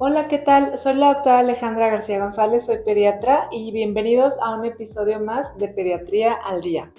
Hola, ¿qué tal? Soy la doctora Alejandra García González, soy pediatra y bienvenidos a un episodio más de Pediatría al Día.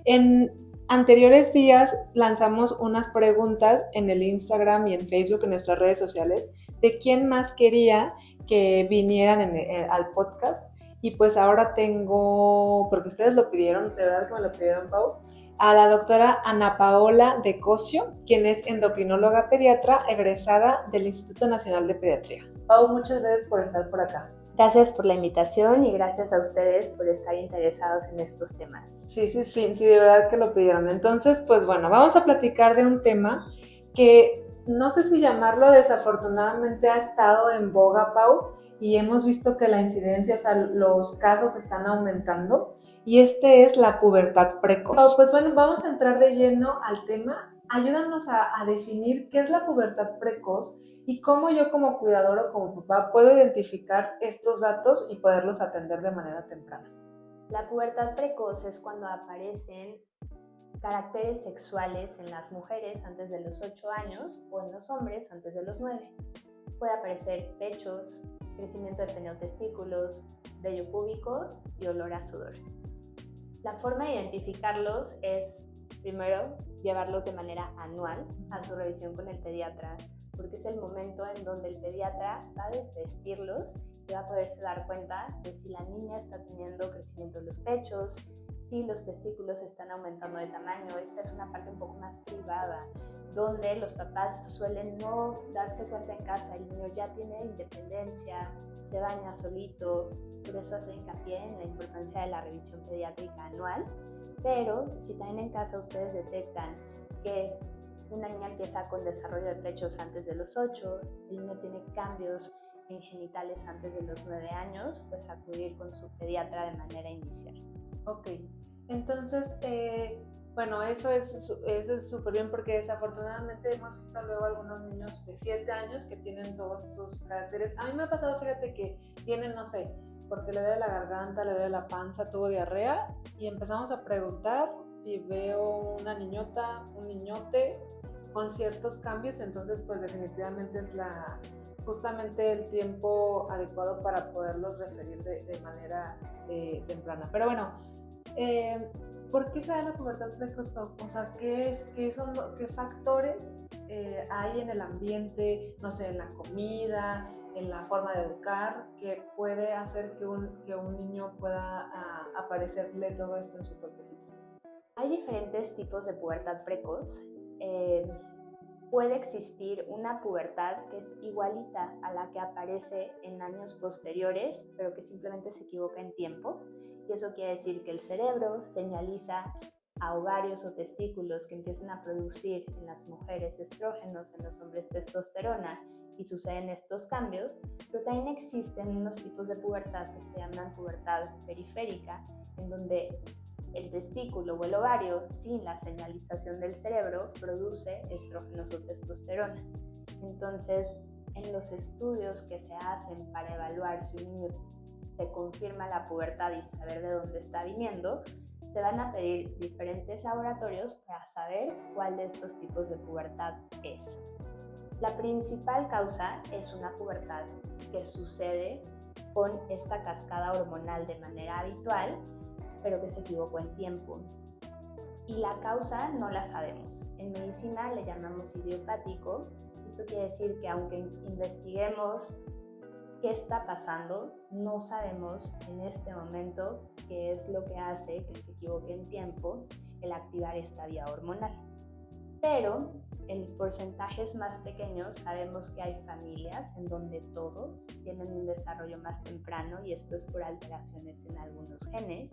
En anteriores días lanzamos unas preguntas en el Instagram y en Facebook, en nuestras redes sociales, de quién más quería que vinieran al podcast. Y pues ahora tengo, porque ustedes lo pidieron, de verdad que me lo pidieron, Pau, a la doctora Ana Paola de Cosio, quien es endocrinóloga pediatra egresada del Instituto Nacional de Pediatría. Pau, muchas gracias por estar por acá. Gracias por la invitación y gracias a ustedes por estar interesados en estos temas. Sí, de verdad que lo pidieron. Entonces, pues bueno, vamos a platicar de un tema que no sé si llamarlo, desafortunadamente ha estado en boga, Pau, y hemos visto que la incidencia, o sea, los casos están aumentando, y este es la pubertad precoz. Pau, pues bueno, vamos a entrar de lleno al tema. Ayúdanos a definir qué es la pubertad precoz y cómo yo como cuidador o como papá puedo identificar estos datos y poderlos atender de manera temprana. La pubertad precoz es cuando aparecen caracteres sexuales en las mujeres antes de los 8 años o en los hombres antes de los 9. Puede aparecer pechos, crecimiento de penotestículos, vello púbico y olor a sudor. La forma de identificarlos es, primero, llevarlos de manera anual a su revisión con el pediatra, porque es el momento en donde el pediatra va a desvestirlos y va a poderse dar cuenta de si la niña está teniendo crecimiento en los pechos, si los testículos están aumentando de tamaño. Esta es una parte un poco más privada, donde los papás suelen no darse cuenta en casa. El niño ya tiene independencia, se baña solito, por eso hace hincapié en la importancia de la revisión pediátrica anual. Pero si también en casa ustedes detectan que una niña empieza con desarrollo de pechos antes de los 8, el niño tiene cambios en genitales antes de los 9 años, pues acudir con su pediatra de manera inicial. Ok, entonces, bueno, eso es súper bien porque desafortunadamente hemos visto luego algunos niños de 7 años que tienen todos sus caracteres. A mí me ha pasado, fíjate, que tienen, no sé, porque le duele la garganta, le duele la panza, tuvo diarrea, y empezamos a preguntar y veo una niñota, un niñote con ciertos cambios. Entonces pues definitivamente es justamente el tiempo adecuado para poderlos referir de manera temprana. Pero bueno, ¿por qué se da la pubertad precoz? O sea, ¿qué factores hay en el ambiente, no sé, en la comida, en la forma de educar, que puede hacer que un niño pueda aparecerle todo esto en su cuerpecito? Hay diferentes tipos de pubertad precoz. Puede existir una pubertad que es igualita a la que aparece en años posteriores, pero que simplemente se equivoca en tiempo. Y eso quiere decir que el cerebro señaliza a ovarios o testículos que empiezan a producir en las mujeres estrógenos, en los hombres testosterona, y suceden estos cambios. Pero también existen unos tipos de pubertad que se llaman pubertad periférica, en donde el testículo o el ovario, sin la señalización del cerebro, produce estrógenos o testosterona. Entonces, en los estudios que se hacen para evaluar si un niño se confirma la pubertad y saber de dónde está viniendo, se van a pedir diferentes laboratorios para saber cuál de estos tipos de pubertad es. La principal causa es una pubertad que sucede con esta cascada hormonal de manera habitual, pero que se equivocó en tiempo. Y la causa no la sabemos. En medicina le llamamos idiopático. Esto quiere decir que aunque investiguemos qué está pasando, no sabemos en este momento qué es lo que hace que se equivoque en tiempo el activar esta vía hormonal. Pero en porcentajes más pequeños sabemos que hay familias en donde todos tienen un desarrollo más temprano, y esto es por alteraciones en algunos genes.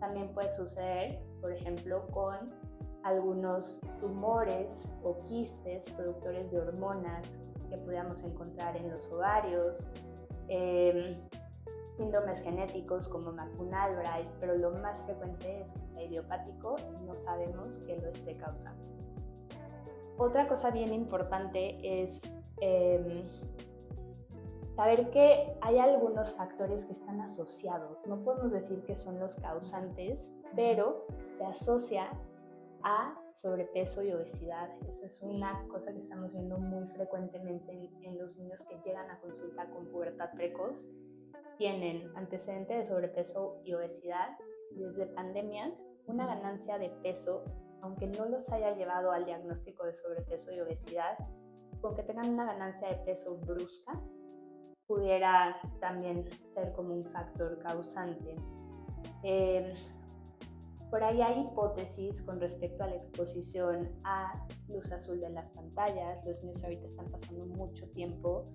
También puede suceder, por ejemplo, con algunos tumores o quistes productores de hormonas que podamos encontrar en los ovarios, síndromes genéticos como McCune-Albright, pero lo más frecuente es que sea idiopático y no sabemos qué lo esté causando. Otra cosa bien importante es saber que hay algunos factores que están asociados. No podemos decir que son los causantes, pero se asocia a sobrepeso y obesidad. Esa es una cosa que estamos viendo muy frecuentemente en los niños que llegan a consulta con pubertad precoz. Tienen antecedentes de sobrepeso y obesidad. Desde pandemia, una ganancia de peso, aunque no los haya llevado al diagnóstico de sobrepeso y obesidad, con que tengan una ganancia de peso brusca, pudiera también ser como un factor causante. Por ahí hay hipótesis con respecto a la exposición a luz azul de las pantallas. Los niños ahorita están pasando mucho tiempo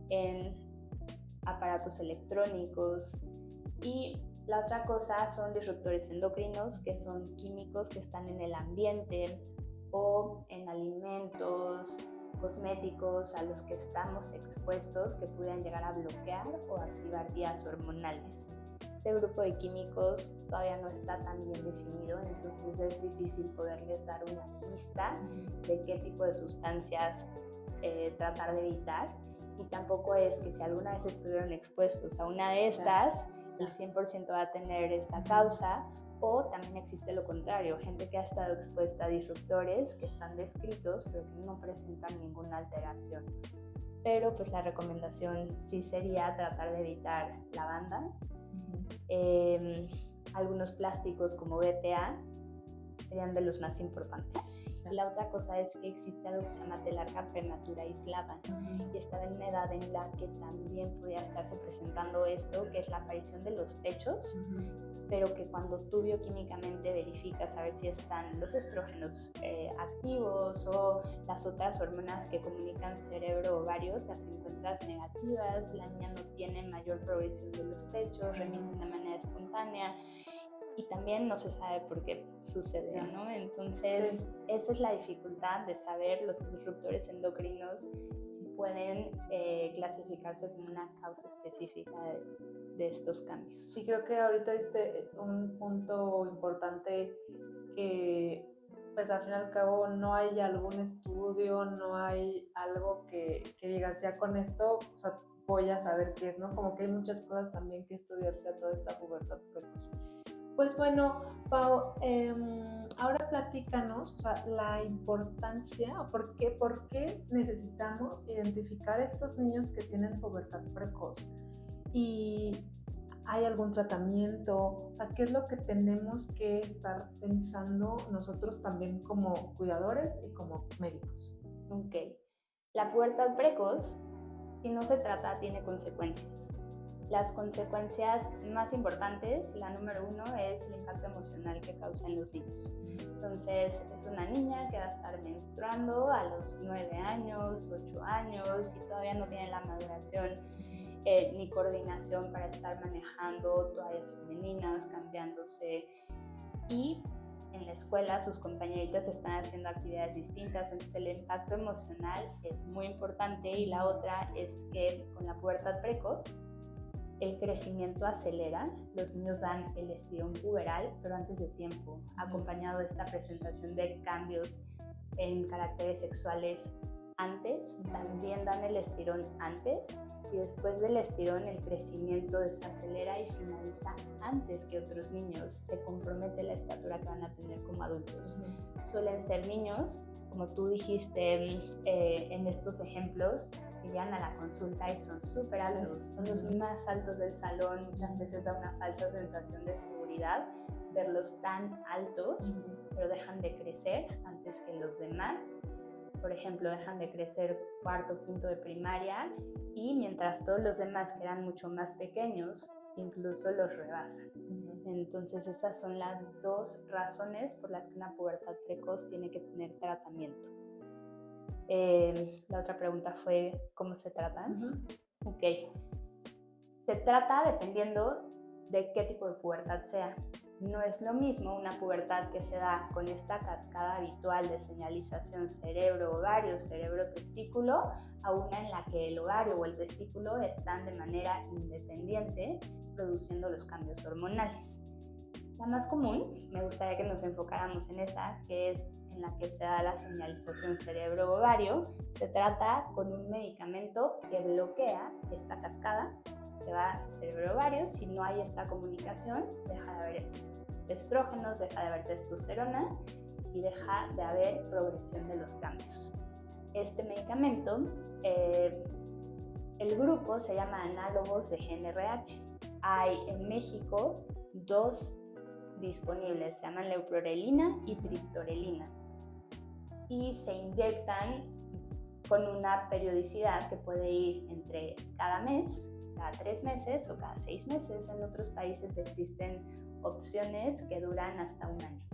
en aparatos electrónicos, y la otra cosa son disruptores endocrinos, que son químicos que están en el ambiente o en alimentos, cosméticos a los que estamos expuestos, que pudieran llegar a bloquear o activar vías hormonales. Este grupo de químicos todavía no está tan bien definido, entonces es difícil poderles dar una lista de qué tipo de sustancias tratar de evitar. Y tampoco es que si alguna vez estuvieron expuestos a una de estas, el 100% va a tener esta causa, o también existe lo contrario, gente que ha estado expuesta a disruptores que están descritos pero que no presentan ninguna alteración. Pero pues la recomendación sí sería tratar de evitar lavanda, algunos plásticos como BPA serían de los más importantes. Y la otra cosa es que existe algo que se llama telarca prematura aislada, y estaba en una edad en la que también podía estarse presentando esto, que es la aparición de los pechos, pero que cuando tú bioquímicamente verificas a ver si están los estrógenos activos o las otras hormonas que comunican cerebro-ovarios, las encuentras negativas, la niña no tiene mayor progresión de los pechos, remiten de manera espontánea, y también no se sabe por qué sucede, ¿no? Entonces, esa es la dificultad de saber los disruptores endocrinos si pueden clasificarse como una causa específica de estos cambios. Sí, creo que ahorita diste un punto importante, que pues al fin y al cabo no hay algún estudio, no hay algo que digas ya con esto, o sea, voy a saber qué es, ¿no? Como que hay muchas cosas también que estudiarse a toda esta pubertad precoz. Pues bueno, Pau, ahora platícanos, o sea, la importancia, o por qué necesitamos identificar a estos niños que tienen pubertad precoz, y ¿hay algún tratamiento? O sea, ¿qué es lo que tenemos que estar pensando nosotros también como cuidadores y como médicos? Ok, la pubertad precoz, si no se trata, tiene consecuencias. Las consecuencias más importantes, la número 1, es el impacto emocional que causa en los niños. Entonces, es una niña que va a estar menstruando a los 9 años, 8 años, y todavía no tiene la maduración ni coordinación para estar manejando toallas femeninas, cambiándose, y en la escuela sus compañeritas están haciendo actividades distintas, entonces el impacto emocional es muy importante. Y la otra es que con la pubertad precoz el crecimiento acelera, los niños dan el estirón puberal, pero antes de tiempo, acompañado de esta presentación de cambios en caracteres sexuales antes, también dan el estirón antes, y después del estirón el crecimiento desacelera y finaliza antes que otros niños. Se compromete la estatura que van a tener como adultos. Suelen ser niños, como tú dijiste en estos ejemplos, que llegan a la consulta y son súper altos, son los más altos del salón. Muchas veces da una falsa sensación de seguridad verlos tan altos, pero dejan de crecer antes que los demás. Por ejemplo, dejan de crecer cuarto, quinto de primaria, y mientras todos los demás que eran mucho más pequeños, incluso los rebasan. Entonces esas son las 2 razones por las que una pubertad precoz tiene que tener tratamiento. La otra pregunta fue ¿cómo se tratan? Ok, se trata dependiendo de qué tipo de pubertad sea. No es lo mismo una pubertad que se da con esta cascada habitual de señalización cerebro-ovario, cerebro-testículo, a una en la que el ovario o el testículo están de manera independiente produciendo los cambios hormonales. La más común, me gustaría que nos enfocáramos en esa, que es en la que se da la señalización cerebro-ovario. Se trata con un medicamento que bloquea esta cascada que va cerebro-ovario. Si no hay esta comunicación, deja de haber estrógenos, deja de haber testosterona, y deja de haber progresión de los cambios. Este medicamento, el grupo se llama análogos de GnRH. Hay en México 2 disponibles, se llaman leuprorelina y triptorelina, y se inyectan con una periodicidad que puede ir entre cada mes, cada 3 meses o cada 6 meses. En otros países existen opciones que duran hasta 1 año.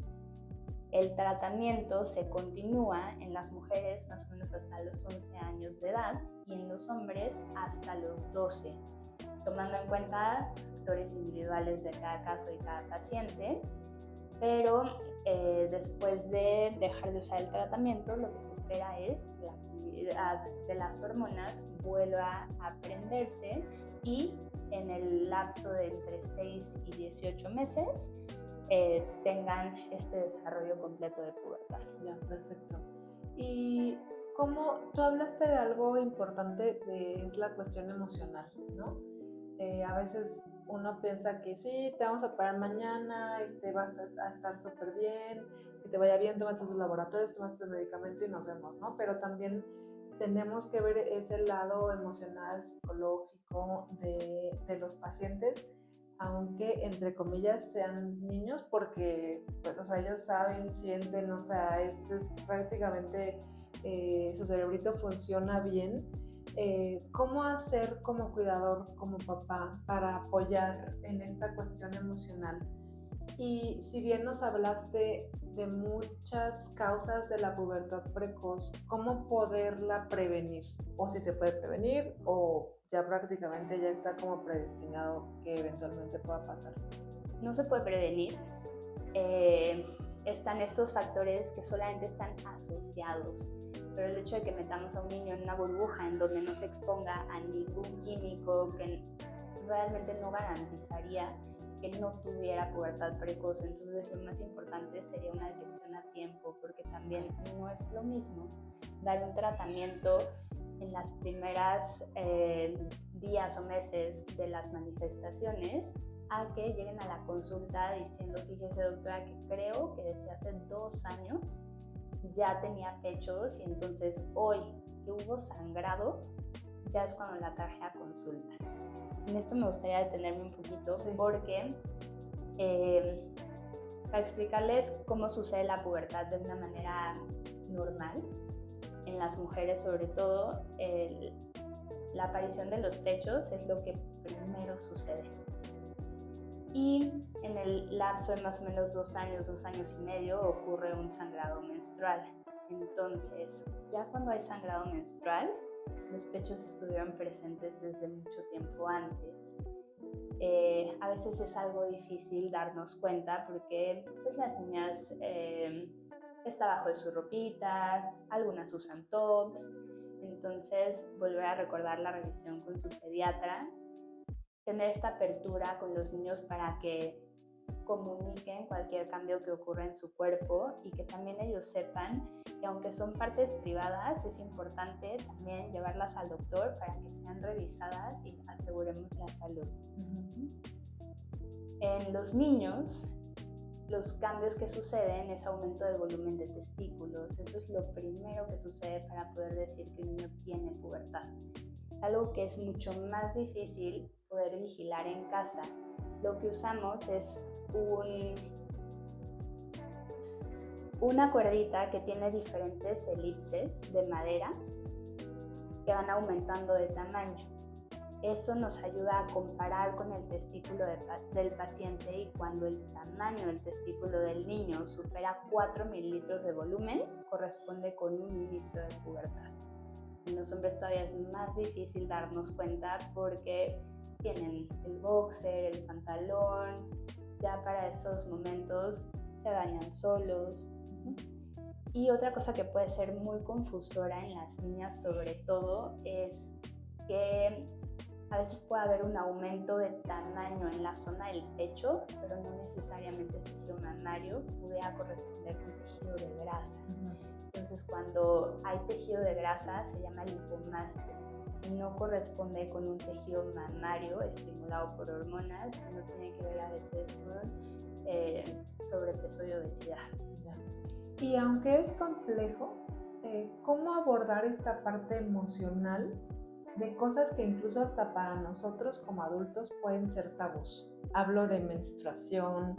El tratamiento se continúa en las mujeres más o menos hasta los 11 años de edad y en los hombres hasta los 12, tomando en cuenta factores individuales de cada caso y cada paciente, pero después de dejar de usar el tratamiento, lo que se espera es que la actividad de las hormonas vuelva a prenderse y en el lapso de entre 6 y 18 meses tengan este desarrollo completo de pubertad. Ya, perfecto. Y como tú hablaste de algo importante, es la cuestión emocional, ¿no? A veces uno piensa que sí, te vamos a operar mañana, vas a estar súper bien, que te vaya bien, tómate tus laboratorios, tomas tu medicamento y nos vemos, ¿no? Pero también tenemos que ver ese lado emocional, psicológico de los pacientes, aunque entre comillas sean niños, porque pues, o sea, ellos saben, sienten, o sea, es prácticamente su cerebrito funciona bien. ¿Cómo hacer como cuidador, como papá, para apoyar en esta cuestión emocional? Y si bien nos hablaste de muchas causas de la pubertad precoz, ¿cómo poderla prevenir? O si se puede prevenir o ya prácticamente ya está como predestinado que eventualmente pueda pasar. No se puede prevenir. Están estos factores que solamente están asociados, pero el hecho de que metamos a un niño en una burbuja en donde no se exponga a ningún químico que realmente no garantizaría que no tuviera pubertad precoz. Entonces lo más importante sería una detección a tiempo, porque también no es lo mismo dar un tratamiento en las primeras días o meses de las manifestaciones a que lleguen a la consulta diciendo, fíjese doctora, que creo que desde hace 2 años ya tenía pechos y entonces hoy que hubo sangrado ya es cuando la traje a consulta. En esto me gustaría detenerme un poquito, sí, porque para explicarles cómo sucede la pubertad de una manera normal, en las mujeres sobre todo, la aparición de los pechos es lo que primero sucede. Y en el lapso de más o menos 2 años, 2 años y medio, ocurre un sangrado menstrual. Entonces, ya cuando hay sangrado menstrual, los pechos estuvieron presentes desde mucho tiempo antes. A veces es algo difícil darnos cuenta porque pues, las niñas está abajo de su ropita, algunas usan tops, entonces volver a recordar la revisión con su pediatra, tener esta apertura con los niños para que comuniquen cualquier cambio que ocurra en su cuerpo y que también ellos sepan que aunque son partes privadas, es importante también llevarlas al doctor para que sean revisadas y aseguremos la salud. En los niños, los cambios que suceden es aumento del volumen de testículos. Eso es lo primero que sucede para poder decir que un niño tiene pubertad. Es algo que es mucho más difícil poder vigilar en casa. Lo que usamos es una cuerdita que tiene diferentes elipses de madera que van aumentando de tamaño. Eso nos ayuda a comparar con el testículo del paciente y cuando el tamaño del testículo del niño supera 4 mililitros de volumen, corresponde con un inicio de pubertad. En los hombres todavía es más difícil darnos cuenta porque tienen el boxer, el pantalón, ya para esos momentos se bañan solos. Y otra cosa que puede ser muy confusora en las niñas sobre todo es que a veces puede haber un aumento de tamaño en la zona del pecho, pero no necesariamente es tejido mamario, pudiera corresponder con tejido de grasa. Entonces cuando hay tejido de grasa se llama lipomastia y no corresponde con un tejido mamario estimulado por hormonas, sino tiene que ver a veces con sobrepeso y obesidad. Y aunque es complejo, ¿cómo abordar esta parte emocional de cosas que incluso hasta para nosotros como adultos pueden ser tabús? Hablo de menstruación,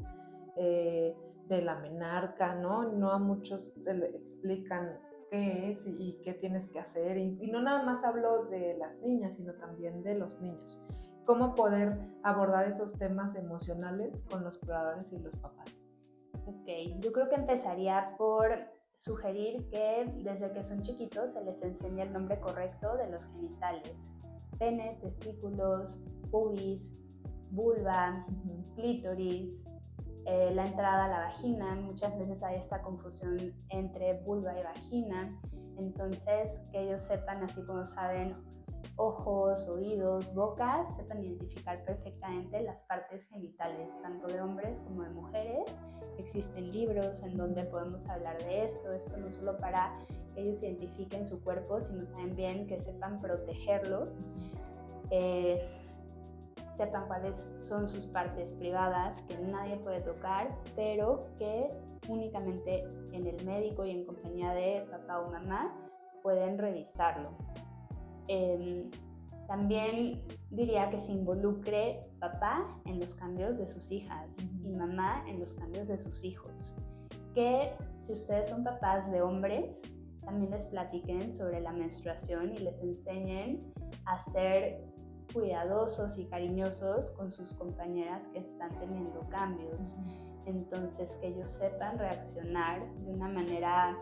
de la menarca, ¿no? No a muchos le explican qué es y qué tienes que hacer. Y no nada más hablo de las niñas, sino también de los niños. ¿Cómo poder abordar esos temas emocionales con los cuidadores y los papás? Ok, yo creo que empezaría por sugerir que desde que son chiquitos se les enseñe el nombre correcto de los genitales: pene, testículos, pubis, vulva, clítoris, la entrada a la vagina. Muchas veces hay esta confusión entre vulva y vagina, entonces que ellos sepan, así como saben ojos, oídos, boca, sepan identificar perfectamente las partes genitales, tanto de hombres como de mujeres. Existen libros en donde podemos hablar de esto no solo para que ellos identifiquen su cuerpo, sino también que sepan protegerlo, sepan cuáles son sus partes privadas que nadie puede tocar, pero que únicamente en el médico y en compañía de papá o mamá pueden revisarlo. También diría que se involucre papá en los cambios de sus hijas y mamá en los cambios de sus hijos. Que si ustedes son papás de hombres, también les platiquen sobre la menstruación y les enseñen a ser cuidadosos y cariñosos con sus compañeras que están teniendo cambios. Entonces, que ellos sepan reaccionar de una manera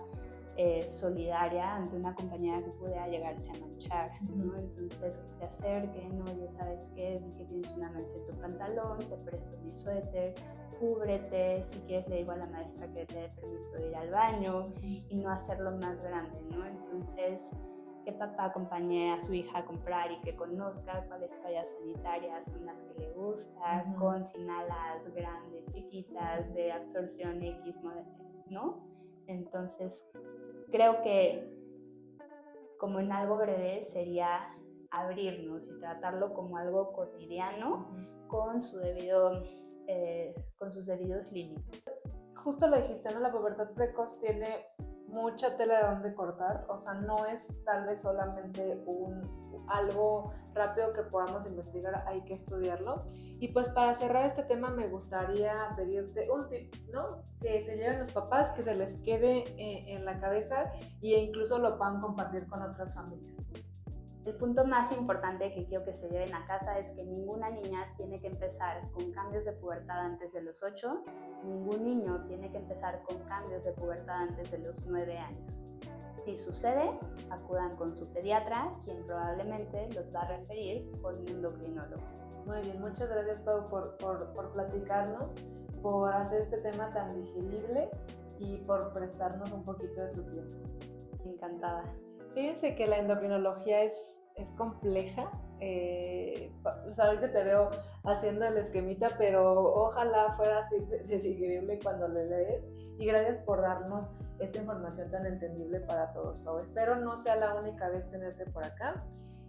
solidaria ante una compañera que pudiera llegarse a manchar, ¿no? Entonces que se acerquen: oye, ¿sabes qué? Vi que tienes una mancha en tu pantalón, te presto mi suéter, cúbrete, si quieres le digo a la maestra que te dé permiso de ir al baño, y no hacerlo más grande, ¿no? Entonces que papá acompañe a su hija a comprar y que conozca cuáles toallas sanitarias son las que le gustan, con, sin alas, grandes, chiquitas, de absorción X, ¿no? Entonces creo que como en algo breve sería abrirnos y tratarlo como algo cotidiano con sus debidos límites. Justo lo dijiste, ¿no? La pubertad precoz tiene mucha tela de donde cortar, o sea, no es tal vez solamente algo rápido que podamos investigar, hay que estudiarlo. Y pues para cerrar este tema me gustaría pedirte un tip, ¿no? Que se lleven los papás, que se les quede en la cabeza e incluso lo puedan compartir con otras familias. El punto más importante que quiero que se lleven a casa es que ninguna niña tiene que empezar con cambios de pubertad antes de los 8, ningún niño tiene que empezar con cambios de pubertad antes de los 9 años. Si sucede, acudan con su pediatra, quien probablemente los va a referir con un endocrinólogo. Muy bien, muchas gracias, Pau, por platicarnos, por hacer este tema tan digerible y por prestarnos un poquito de tu tiempo. Encantada. Fíjense que la endocrinología es compleja. Pues ahorita te veo haciendo el esquemita, pero ojalá fuera así de digerible cuando lo lees. Y gracias por darnos esta información tan entendible para todos, Pau. Espero no sea la única vez tenerte por acá.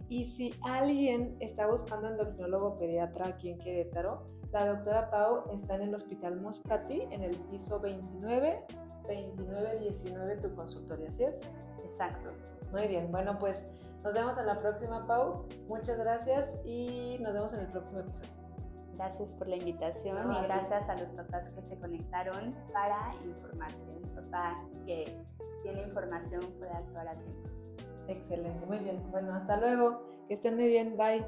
Y si alguien está buscando endocrinólogo pediatra aquí en Querétaro, la doctora Pau está en el Hospital Moscati, en el piso 2919 tu consultorio, ¿así es? Exacto. Muy bien, bueno, pues nos vemos en la próxima, Pau. Muchas gracias y nos vemos en el próximo episodio. Gracias por la invitación y gracias a los papás que se conectaron para informarse. Un papá que tiene información puede actuar a tiempo. Excelente, muy bien. Bueno, hasta luego. Que estén muy bien. Bye.